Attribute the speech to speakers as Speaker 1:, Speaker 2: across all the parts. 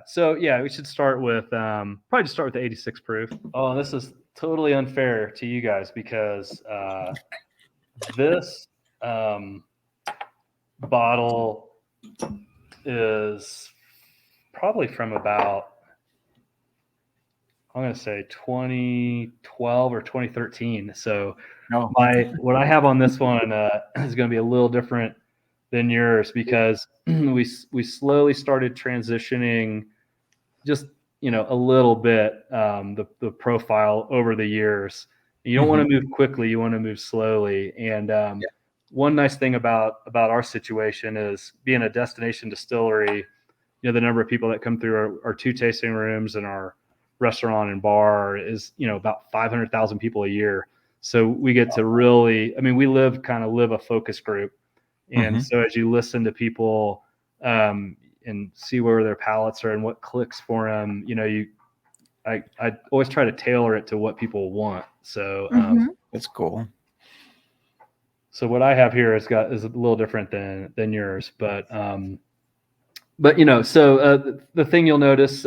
Speaker 1: So yeah, we should start with probably just start with the 86 proof. Oh, this is totally unfair to you guys because this bottle is probably from about, I'm going to say 2012 or 2013. So what I have on this one is going to be a little different than yours because we slowly started transitioning just, a little bit, the profile over the years. You don't want to move quickly. You want to move slowly. And one nice thing about our situation is being a destination distillery, the number of people that come through our 2 tasting rooms and our restaurant and bar is, about 500,000 people a year. So we get to really, we live a focus group. And so as you listen to people and see where their palates are and what clicks for them, I always try to tailor it to what people want. So
Speaker 2: that's cool.
Speaker 1: So what I have here is a little different than yours, but so the thing you'll notice,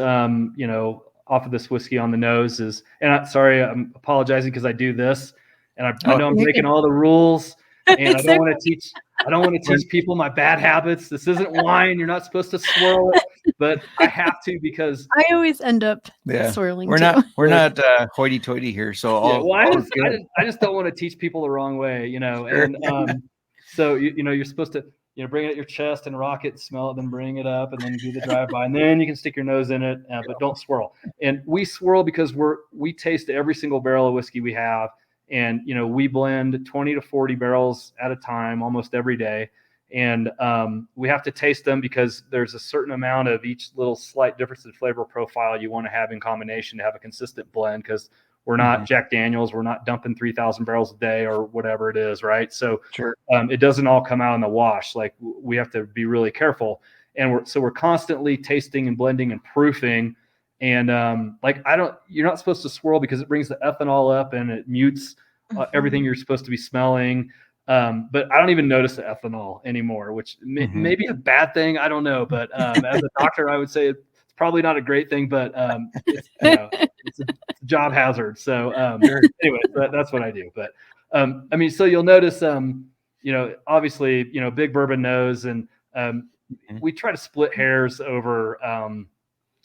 Speaker 1: off of this whiskey on the nose is, and I'm apologizing because I do this, and I know I'm breaking all the rules, and I don't want to teach people my bad habits. This isn't wine. You're not supposed to swirl it, but I have to because
Speaker 3: I always end up swirling.
Speaker 2: We're not hoity-toity here. So
Speaker 1: I just don't want to teach people the wrong way, and so you're supposed to bring it at your chest and rock it, smell it, then bring it up, and then do the drive-by, and then you can stick your nose in it, but don't swirl. And we swirl because we taste every single barrel of whiskey we have, and we blend 20 to 40 barrels at a time almost every day, and we have to taste them because there's a certain amount of each little slight difference in flavor profile you want to have in combination to have a consistent blend, because we're not Jack Daniels. We're not dumping 3,000 barrels a day or whatever it is, right? So it doesn't all come out in the wash. Like, we have to be really careful. And we're constantly tasting and blending and proofing. And you're not supposed to swirl because it brings the ethanol up and it mutes everything you're supposed to be smelling. But I don't even notice the ethanol anymore, which may be a bad thing. I don't know. But as a doctor, I would say it's probably not a great thing, but it's a job hazard. So anyway, that's what I do. But so you'll notice, obviously, big bourbon nose, and we try to split hairs over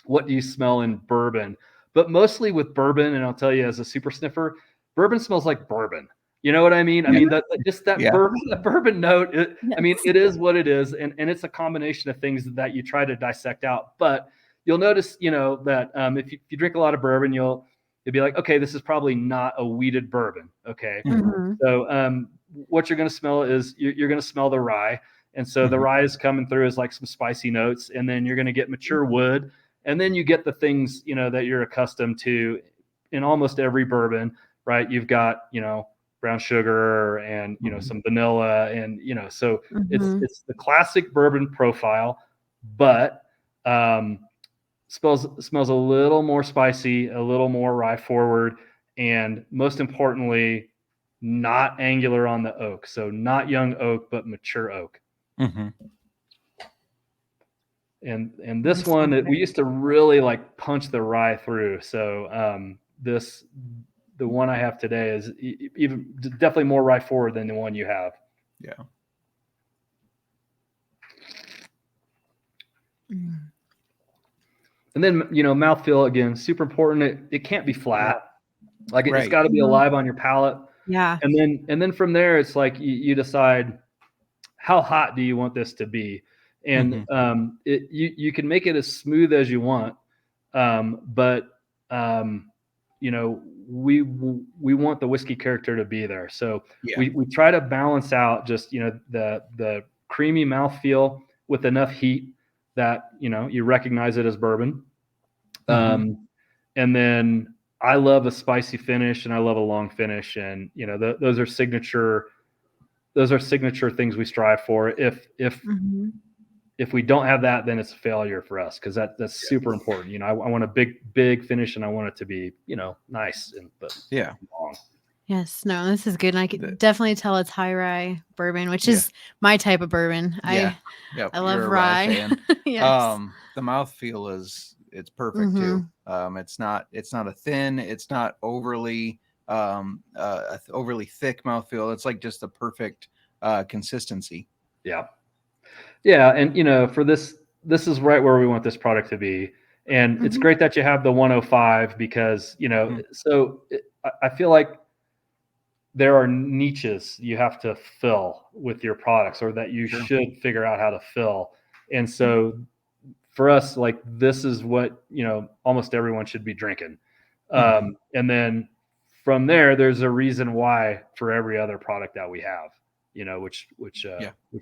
Speaker 1: what do you smell in bourbon, but mostly with bourbon. And I'll tell you, as a super sniffer, bourbon smells like bourbon. You know what I mean? That bourbon note. It is what it is, and it's a combination of things that you try to dissect out. But you'll notice, that if you drink a lot of bourbon, you'll be like, okay, this is probably not a wheated bourbon. Okay, so what you're going to smell is you're going to smell the rye, and so the rye is coming through as like some spicy notes, and then you're going to get mature wood, and then you get the things that you're accustomed to in almost every bourbon, right? You've got brown sugar and some vanilla, and so it's the classic bourbon profile, but smells a little more spicy, a little more rye forward, and most importantly, not angular on the oak. So not young oak, but mature oak. And this one, we used to really like punch the rye through. So the one I have today is even definitely more rye forward than the one you have.
Speaker 2: Yeah.
Speaker 1: And then, mouthfeel, again, super important. It can't be flat. Like, it's got to be alive on your palate.
Speaker 3: Yeah.
Speaker 1: And then from there, it's like you decide how hot do you want this to be. And you can make it as smooth as you want. But we want the whiskey character to be there. So we try to balance out just, the creamy mouthfeel with enough heat that, you recognize it as bourbon. And then I love a spicy finish and I love a long finish. And, those are signature things we strive for. If we don't have that, then it's a failure for us, because that's super important. I want a big finish, and I want it to be, nice but long.
Speaker 3: Yes, no, this is good. And I can definitely tell it's high rye bourbon, which is my type of bourbon. I love rye.
Speaker 2: Yes. The mouthfeel is it's perfect too. It's not a thin, it's not overly overly thick mouthfeel. It's like just the perfect consistency.
Speaker 1: Yeah. And for this is right where we want this product to be. And it's great that you have the 105 because, I feel like there are niches you have to fill with your products, or that you should figure out how to fill. And so for us, like, this is what, almost everyone should be drinking. And then from there, there's a reason why for every other product that we have, which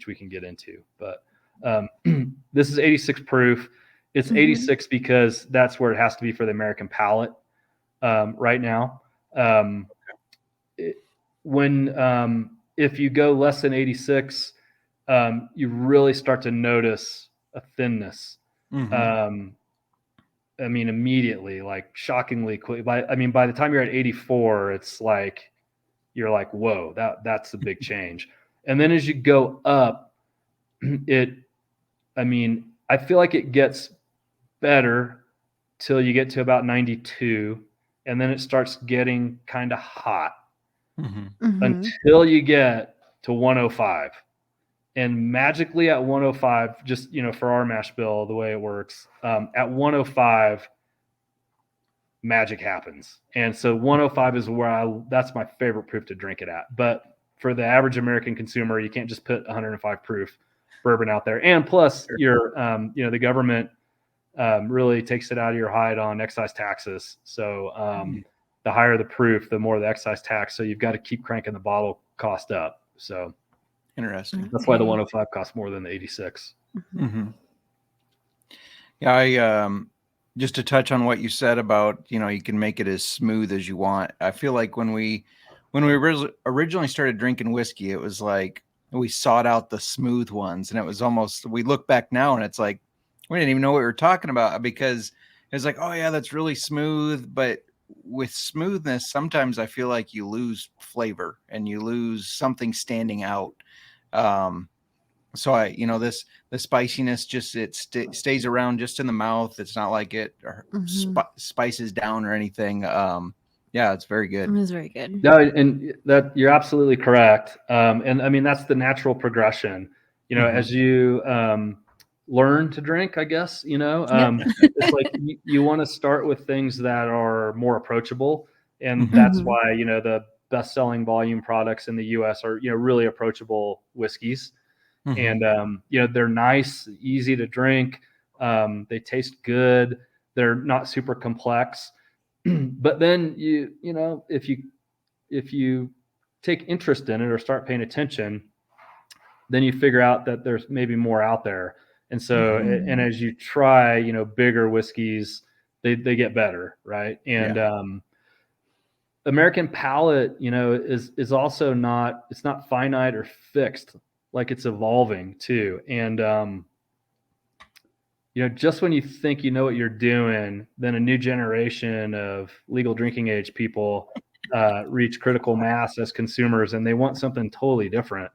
Speaker 1: we can get into. But this is 86 proof. It's 86 because that's where it has to be for the American palate right now. If you go less than 86, you really start to notice a thinness. Immediately, like shockingly quick. By the time you're at 84, it's like you're like, whoa, that's a big change. And then as you go up, I feel like it gets better till you get to about 92, and then it starts getting kind of hot until you get to 105. And magically at 105, just, for our mash bill, the way it works, at 105, magic happens. And so 105 is where that's my favorite proof to drink it at. But for the average American consumer, you can't just put 105 proof bourbon out there. And plus, the government really takes it out of your hide on excise taxes. So the higher the proof, the more the excise tax. So you've got to keep cranking the bottle cost up. So
Speaker 2: interesting.
Speaker 1: That's why the 105 costs more than the 86.
Speaker 2: Yeah, I just to touch on what you said about, you can make it as smooth as you want. I feel like when we originally started drinking whiskey, it was like we sought out the smooth ones, and it was almost, we look back now and it's like we didn't even know what we were talking about, because it was like, oh yeah, that's really smooth. But with smoothness, sometimes I feel like you lose flavor and you lose something standing out. So the spiciness just, stays around just in the mouth. It's not like it spices down or anything. Yeah, it's very good.
Speaker 3: It was very good.
Speaker 1: No, and that you're absolutely correct. And that's the natural progression, as you learn to drink, I guess, it's like you want to start with things that are more approachable. And that's why, the best-selling volume products in the US are, really approachable whiskeys. And, they're nice, easy to drink. They taste good. They're not super complex. But then if you take interest in it or start paying attention, then you figure out that there's maybe more out there. And so, and as you try, bigger whiskeys, they get better. Right. And, American palate, is also it's not finite or fixed. Like, it's evolving too. And, just when you think you know what you're doing, then a new generation of legal drinking age people reach critical mass as consumers, and they want something totally different.